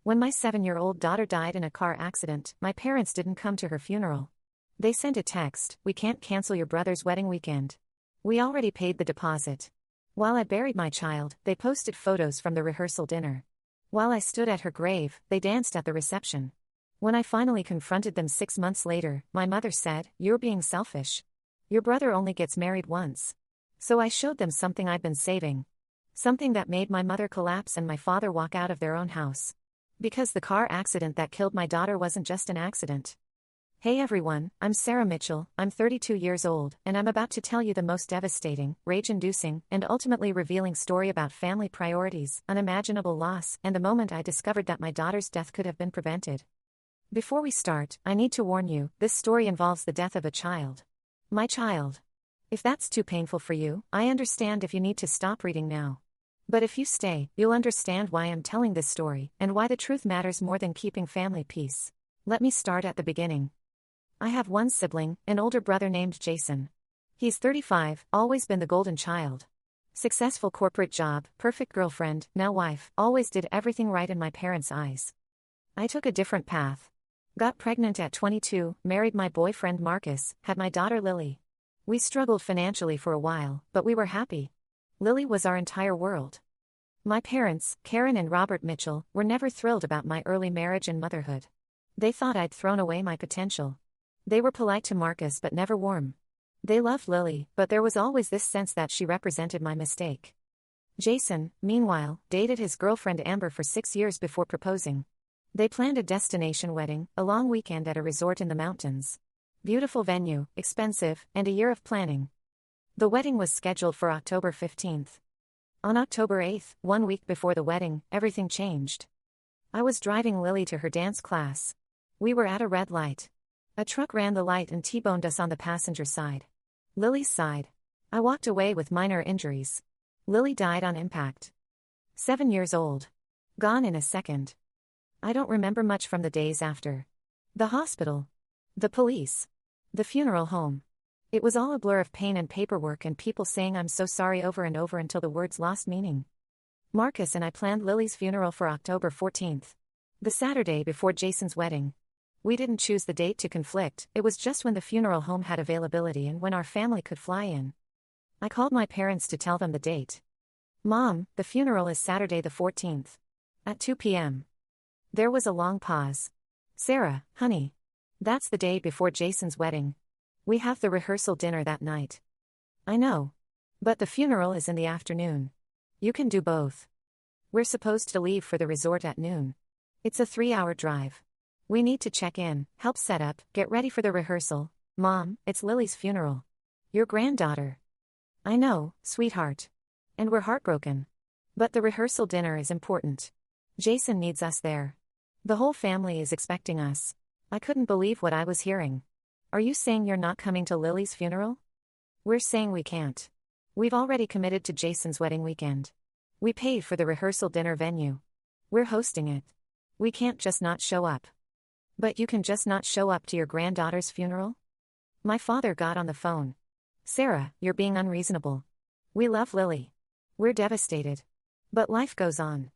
When my 7-year-old daughter died in a car accident, my parents didn't come to her funeral. They sent a text, "We can't cancel your brother's wedding weekend. We already paid the deposit." While I buried my child, they posted photos from the rehearsal dinner. While I stood at her grave, they danced at the reception. When I finally confronted them 6 months later, my mother said, "You're being selfish. Your brother only gets married once." So I showed them something I'd been saving. Something that made my mother collapse and my father walk out of their own house. Because the car accident that killed my daughter wasn't just an accident. Hey everyone, I'm Sarah Mitchell, I'm 32 years old, and I'm about to tell you the most devastating, rage-inducing, and ultimately revealing story about family priorities, unimaginable loss, and the moment I discovered that my daughter's death could have been prevented. Before we start, I need to warn you, this story involves the death of a child. My child. If that's too painful for you, I understand if you need to stop reading now. But if you stay, you'll understand why I'm telling this story, and why the truth matters more than keeping family peace. Let me start at the beginning. I have one sibling, an older brother named Jason. He's 35, always been the golden child. Successful corporate job, perfect girlfriend, now wife, always did everything right in my parents' eyes. I took a different path. Got pregnant at 22, married my boyfriend Marcus, had my daughter Lily. We struggled financially for a while, but we were happy. Lily was our entire world. My parents, Karen and Robert Mitchell, were never thrilled about my early marriage and motherhood. They thought I'd thrown away my potential. They were polite to Marcus but never warm. They loved Lily, but there was always this sense that she represented my mistake. Jason, meanwhile, dated his girlfriend Amber for 6 years before proposing. They planned a destination wedding, a long weekend at a resort in the mountains. Beautiful venue, expensive, and a year of planning. The wedding was scheduled for October 15th. On October 8th, 1 week before the wedding, everything changed. I was driving Lily to her dance class. We were at a red light. A truck ran the light and T-boned us on the passenger side. Lily's side. I walked away with minor injuries. Lily died on impact. 7 years old. Gone in a second. I don't remember much from the days after. The hospital. The police. The funeral home. It was all a blur of pain and paperwork and people saying "I'm so sorry" over and over until the words lost meaning. Marcus and I planned Lily's funeral for October 14th. The Saturday before Jason's wedding. We didn't choose the date to conflict, it was just when the funeral home had availability and when our family could fly in. I called my parents to tell them the date. "Mom, the funeral is Saturday the 14th. At 2 p.m. There was a long pause. "Sarah, honey. That's the day before Jason's wedding. We have the rehearsal dinner that night." "I know. But the funeral is in the afternoon. You can do both. We're supposed to leave for the resort at noon. It's a 3-hour drive. We need to check in, help set up, get ready for the rehearsal. Mom, it's Lily's funeral. Your granddaughter." "I know, sweetheart. And we're heartbroken. But the rehearsal dinner is important. Jason needs us there. The whole family is expecting us." I couldn't believe what I was hearing. "Are you saying you're not coming to Lily's funeral?" "We're saying we can't. We've already committed to Jason's wedding weekend. We paid for the rehearsal dinner venue. We're hosting it. We can't just not show up." "But you can just not show up to your granddaughter's funeral?" My father got on the phone. "Sarah, you're being unreasonable. We love Lily. We're devastated. But life goes on.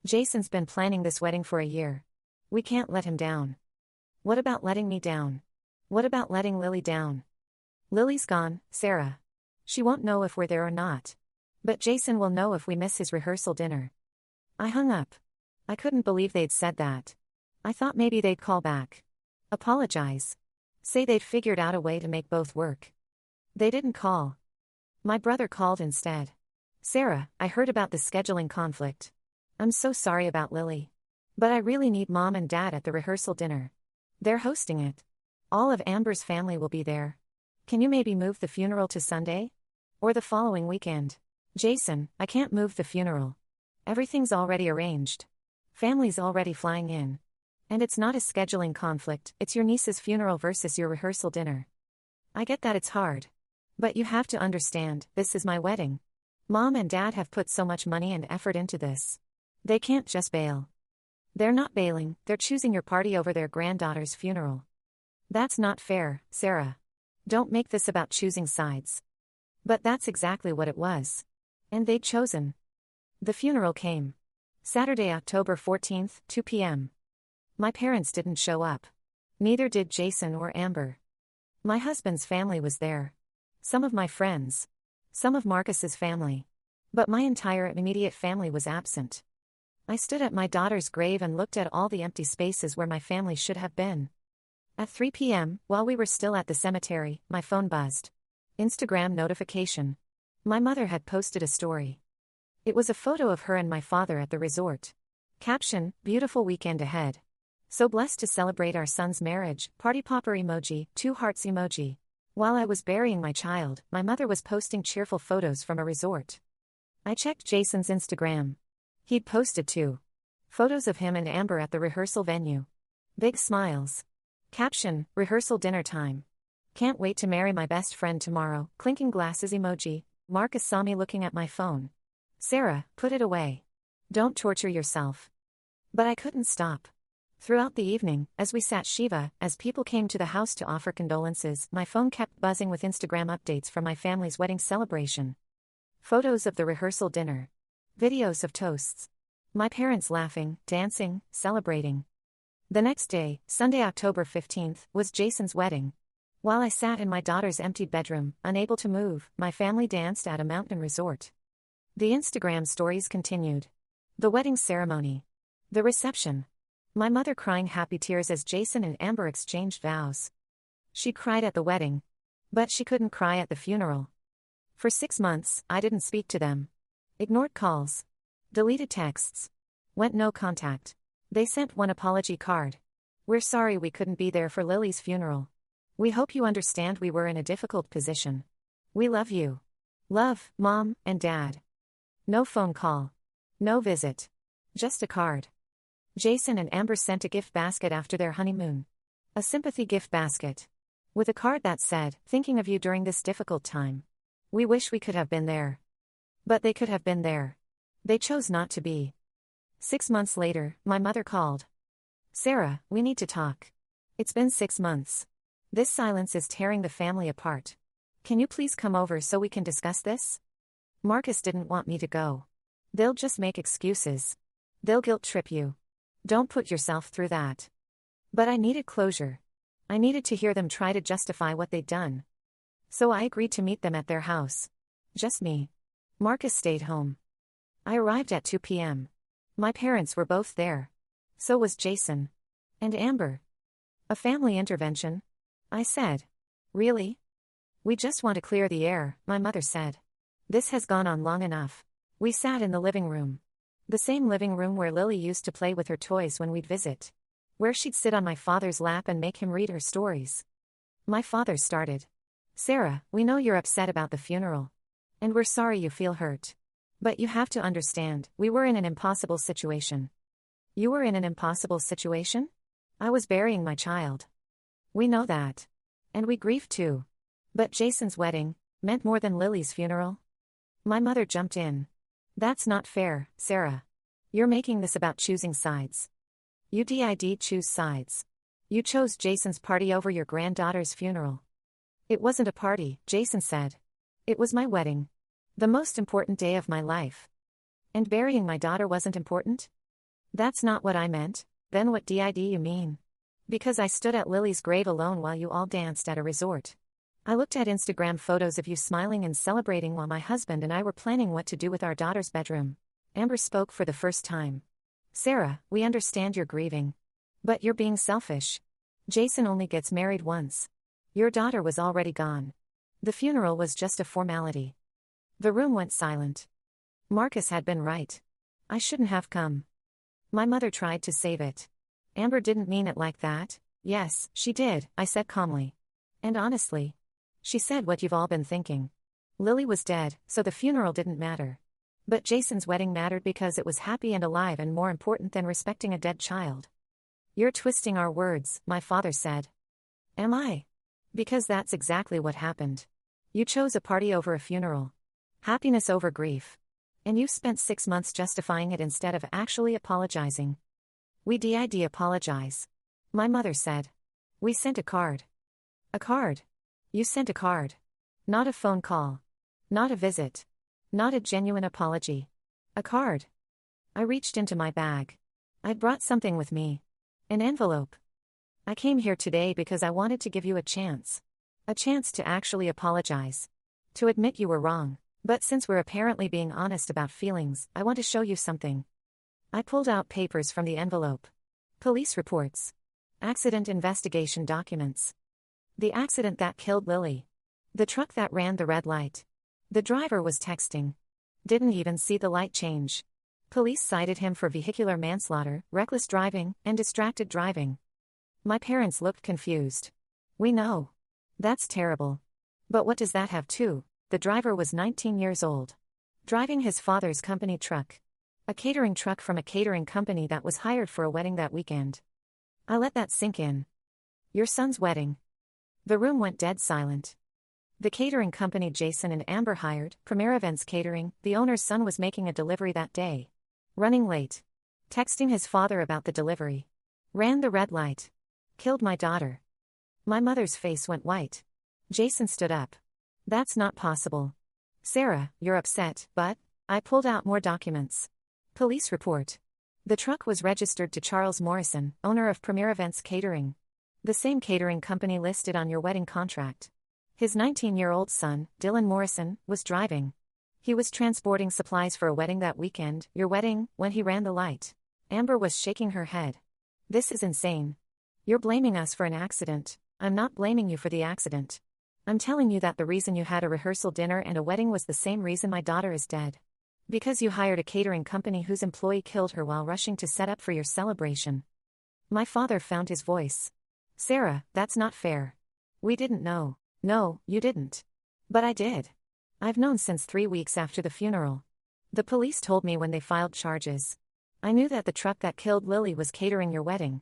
Jason's been planning this wedding for a year. We can't let him down." "What about letting me down? What about letting Lily down?" "Lily's gone, Sarah. She won't know if we're there or not. But Jason will know if we miss his rehearsal dinner." I hung up. I couldn't believe they'd said that. I thought maybe they'd call back. Apologize. Say they'd figured out a way to make both work. They didn't call. My brother called instead. "Sarah, I heard about the scheduling conflict. I'm so sorry about Lily. But I really need Mom and Dad at the rehearsal dinner. They're hosting it. All of Amber's family will be there. Can you maybe move the funeral to Sunday? Or the following weekend?" "Jason, I can't move the funeral. Everything's already arranged. Family's already flying in. And it's not a scheduling conflict, it's your niece's funeral versus your rehearsal dinner. I get that it's hard. But you have to understand, this is my wedding. Mom and Dad have put so much money and effort into this. They can't just bail." "They're not bailing, they're choosing your party over their granddaughter's funeral." "That's not fair, Sarah. Don't make this about choosing sides." But that's exactly what it was. And they'd chosen. The funeral came. Saturday, October 14th, 2 p.m. My parents didn't show up. Neither did Jason or Amber. My husband's family was there. Some of my friends. Some of Marcus's family. But my entire immediate family was absent. I stood at my daughter's grave and looked at all the empty spaces where my family should have been. At 3 p.m., while we were still at the cemetery, my phone buzzed. Instagram notification. My mother had posted a story. It was a photo of her and my father at the resort. Caption, beautiful weekend ahead. So blessed to celebrate our son's marriage, party popper emoji, 2 hearts emoji. While I was burying my child, my mother was posting cheerful photos from a resort. I checked Jason's Instagram. He'd posted 2 photos of him and Amber at the rehearsal venue. Big smiles. Caption, rehearsal dinner time. Can't wait to marry my best friend tomorrow, clinking glasses emoji. Marcus saw me looking at my phone. Sarah, put it away. Don't torture yourself. But I couldn't stop. Throughout the evening, as we sat Shiva, as people came to the house to offer condolences, my phone kept buzzing with Instagram updates from my family's wedding celebration. Photos of the rehearsal dinner. Videos of toasts. My parents laughing, dancing, celebrating. The next day, Sunday, October 15th, was Jason's wedding. While I sat in my daughter's emptied bedroom, unable to move, my family danced at a mountain resort. The Instagram stories continued. The wedding ceremony. The reception. My mother crying happy tears as Jason and Amber exchanged vows. She cried at the wedding. But she couldn't cry at the funeral. For 6 months, I didn't speak to them. Ignored calls. Deleted texts. Went no contact. They sent one apology card. We're sorry we couldn't be there for Lily's funeral. We hope you understand we were in a difficult position. We love you. Love, Mom and Dad. No phone call. No visit. Just a card. Jason and Amber sent a gift basket after their honeymoon. A sympathy gift basket. With a card that said, thinking of you during this difficult time. We wish we could have been there. But they could have been there. They chose not to be. 6 months later, my mother called. Sarah, we need to talk. It's been 6 months. This silence is tearing the family apart. Can you please come over so we can discuss this? Marcus didn't want me to go. They'll just make excuses. They'll guilt trip you. Don't put yourself through that. But I needed closure. I needed to hear them try to justify what they'd done. So I agreed to meet them at their house. Just me. Marcus stayed home. I arrived at 2 p.m. My parents were both there. So was Jason. And Amber. A family intervention? I said. Really? We just want to clear the air, my mother said. This has gone on long enough. We sat in the living room. The same living room where Lily used to play with her toys when we'd visit. Where she'd sit on my father's lap and make him read her stories. My father started. Sarah, we know you're upset about the funeral. And we're sorry you feel hurt. But you have to understand, we were in an impossible situation. You were in an impossible situation? I was burying my child. We know that. And we grieve too. But Jason's wedding meant more than Lily's funeral. My mother jumped in. That's not fair, Sarah. You're making this about choosing sides. You did choose sides. You chose Jason's party over your granddaughter's funeral. It wasn't a party, Jason said. It was my wedding. The most important day of my life. And burying my daughter wasn't important? That's not what I meant. Then what did you mean? Because I stood at Lily's grave alone while you all danced at a resort. I looked at Instagram photos of you smiling and celebrating while my husband and I were planning what to do with our daughter's bedroom. Amber spoke for the first time. Sarah, we understand you're grieving. But you're being selfish. Jason only gets married once. Your daughter was already gone. The funeral was just a formality. The room went silent. Marcus had been right. I shouldn't have come. My mother tried to save it. Amber didn't mean it like that. Yes, she did, I said calmly. And honestly. She said what you've all been thinking. Lily was dead, so the funeral didn't matter. But Jason's wedding mattered because it was happy and alive and more important than respecting a dead child. You're twisting our words, my father said. Am I? Because that's exactly what happened. You chose a party over a funeral. Happiness over grief. And you spent 6 months justifying it instead of actually apologizing. We did apologize. My mother said. We sent a card. A card. You sent a card. Not a phone call. Not a visit. Not a genuine apology. A card. I reached into my bag. I'd brought something with me. An envelope. I came here today because I wanted to give you a chance. A chance to actually apologize. To admit you were wrong. But since we're apparently being honest about feelings, I want to show you something. I pulled out papers from the envelope. Police reports. Accident investigation documents. The accident that killed Lily. The truck that ran the red light. The driver was texting. Didn't even see the light change. Police cited him for vehicular manslaughter, reckless driving, and distracted driving. My parents looked confused. We know. That's terrible. But what does that have to? The driver was 19 years old. Driving his father's company truck. A catering truck from a catering company that was hired for a wedding that weekend. I let that sink in. Your son's wedding. The room went dead silent. The catering company Jason and Amber hired, Premier Events Catering, the owner's son was making a delivery that day. Running late. Texting his father about the delivery. Ran the red light. Killed my daughter. My mother's face went white. Jason stood up. That's not possible. Sarah, you're upset, but... I pulled out more documents. Police report. The truck was registered to Charles Morrison, owner of Premier Events Catering. The same catering company listed on your wedding contract. His 19-year-old son, Dylan Morrison, was driving. He was transporting supplies for a wedding that weekend, your wedding, when he ran the light. Amber was shaking her head. This is insane. You're blaming us for an accident. I'm not blaming you for the accident. I'm telling you that the reason you had a rehearsal dinner and a wedding was the same reason my daughter is dead. Because you hired a catering company whose employee killed her while rushing to set up for your celebration. My father found his voice. Sarah, that's not fair. We didn't know. No, you didn't. But I did. I've known since 3 weeks after the funeral. The police told me when they filed charges. I knew that the truck that killed Lily was catering your wedding.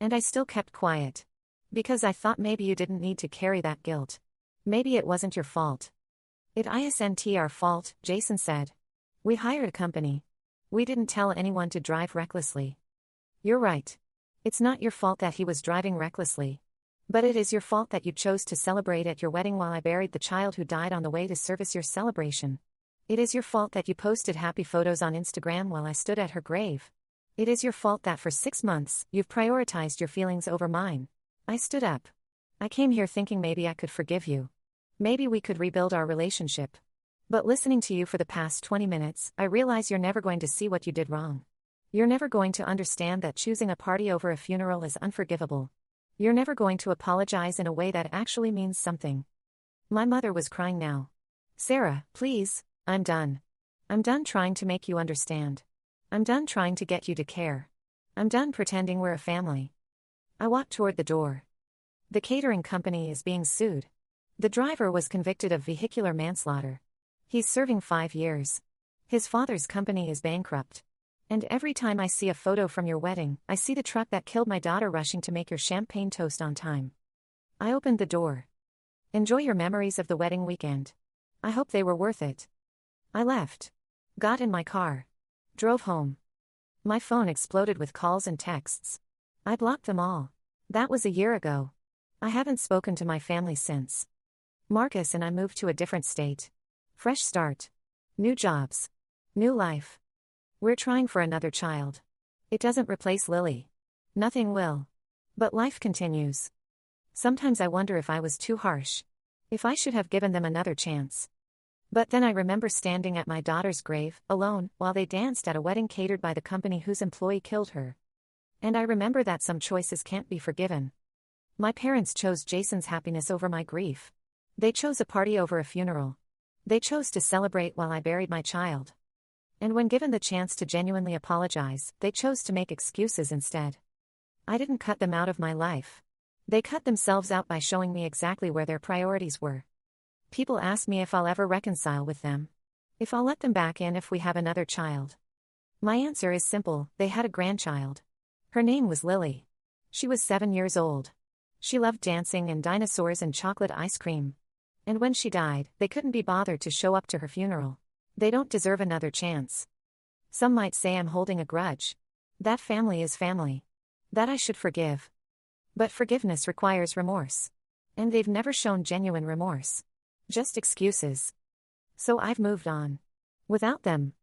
And I still kept quiet. Because I thought maybe you didn't need to carry that guilt. Maybe it wasn't your fault. It isn't our fault, Jason said. We hired a company. We didn't tell anyone to drive recklessly. You're right. It's not your fault that he was driving recklessly. But it is your fault that you chose to celebrate at your wedding while I buried the child who died on the way to service your celebration. It is your fault that you posted happy photos on Instagram while I stood at her grave. It is your fault that for 6 months, you've prioritized your feelings over mine. I stood up. I came here thinking maybe I could forgive you. Maybe we could rebuild our relationship. But listening to you for the past 20 minutes, I realize you're never going to see what you did wrong. You're never going to understand that choosing a party over a funeral is unforgivable. You're never going to apologize in a way that actually means something. My mother was crying now. Sarah, please, I'm done. I'm done trying to make you understand. I'm done trying to get you to care. I'm done pretending we're a family. I walked toward the door. The catering company is being sued. The driver was convicted of vehicular manslaughter. He's serving 5 years. His father's company is bankrupt. And every time I see a photo from your wedding, I see the truck that killed my daughter rushing to make your champagne toast on time. I opened the door. Enjoy your memories of the wedding weekend. I hope they were worth it. I left. Got in my car. Drove home. My phone exploded with calls and texts. I blocked them all. That was a year ago. I haven't spoken to my family since. Marcus and I moved to a different state. Fresh start. New jobs. New life. We're trying for another child. It doesn't replace Lily. Nothing will. But life continues. Sometimes I wonder if I was too harsh. If I should have given them another chance. But then I remember standing at my daughter's grave, alone, while they danced at a wedding catered by the company whose employee killed her. And I remember that some choices can't be forgiven. My parents chose Jason's happiness over my grief. They chose a party over a funeral. They chose to celebrate while I buried my child. And when given the chance to genuinely apologize, they chose to make excuses instead. I didn't cut them out of my life. They cut themselves out by showing me exactly where their priorities were. People ask me if I'll ever reconcile with them. If I'll let them back in if we have another child. My answer is simple: they had a grandchild. Her name was Lily. She was 7 years old. She loved dancing and dinosaurs and chocolate ice cream. And when she died, they couldn't be bothered to show up to her funeral. They don't deserve another chance. Some might say I'm holding a grudge. That family is family. That I should forgive. But forgiveness requires remorse. And they've never shown genuine remorse. Just excuses. So I've moved on. Without them.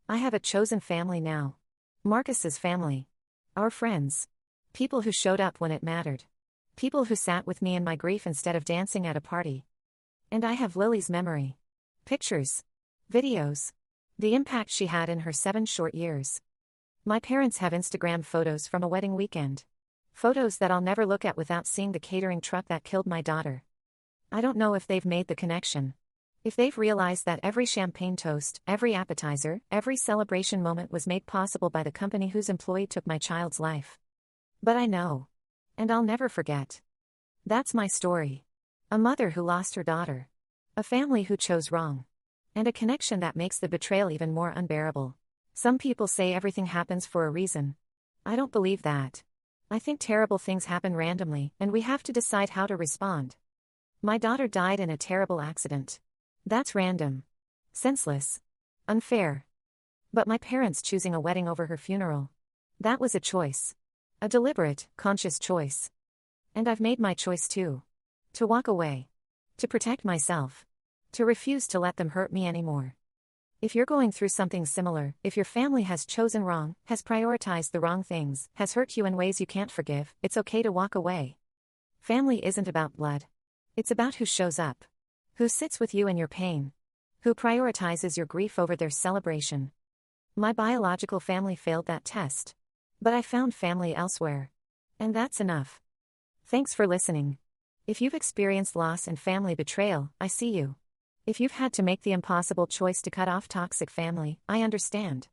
I have a chosen family now. Marcus's family. Our friends. People who showed up when it mattered. People who sat with me in my grief instead of dancing at a party. And I have Lily's memory. Pictures. Videos. The impact she had in her 7 short years. My parents have Instagram photos from a wedding weekend. Photos that I'll never look at without seeing the catering truck that killed my daughter. I don't know if they've made the connection. If they've realized that every champagne toast, every appetizer, every celebration moment was made possible by the company whose employee took my child's life. But I know. And I'll never forget. That's my story. A mother who lost her daughter. A family who chose wrong. And a connection that makes the betrayal even more unbearable. Some people say everything happens for a reason. I don't believe that. I think terrible things happen randomly, and we have to decide how to respond. My daughter died in a terrible accident. That's random. Senseless. Unfair. But my parents choosing a wedding over her funeral. That was a choice. A deliberate, conscious choice. And I've made my choice too. To walk away. To protect myself. To refuse to let them hurt me anymore. If you're going through something similar, if your family has chosen wrong, has prioritized the wrong things, has hurt you in ways you can't forgive, it's okay to walk away. Family isn't about blood. It's about who shows up. Who sits with you in your pain. Who prioritizes your grief over their celebration. My biological family failed that test. But I found family elsewhere. And that's enough. Thanks for listening. If you've experienced loss and family betrayal, I see you. If you've had to make the impossible choice to cut off toxic family, I understand.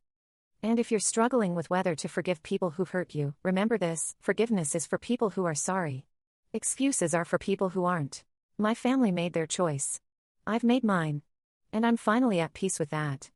And if you're struggling with whether to forgive people who've hurt you, remember this: forgiveness is for people who are sorry. Excuses are for people who aren't. My family made their choice. I've made mine. And I'm finally at peace with that.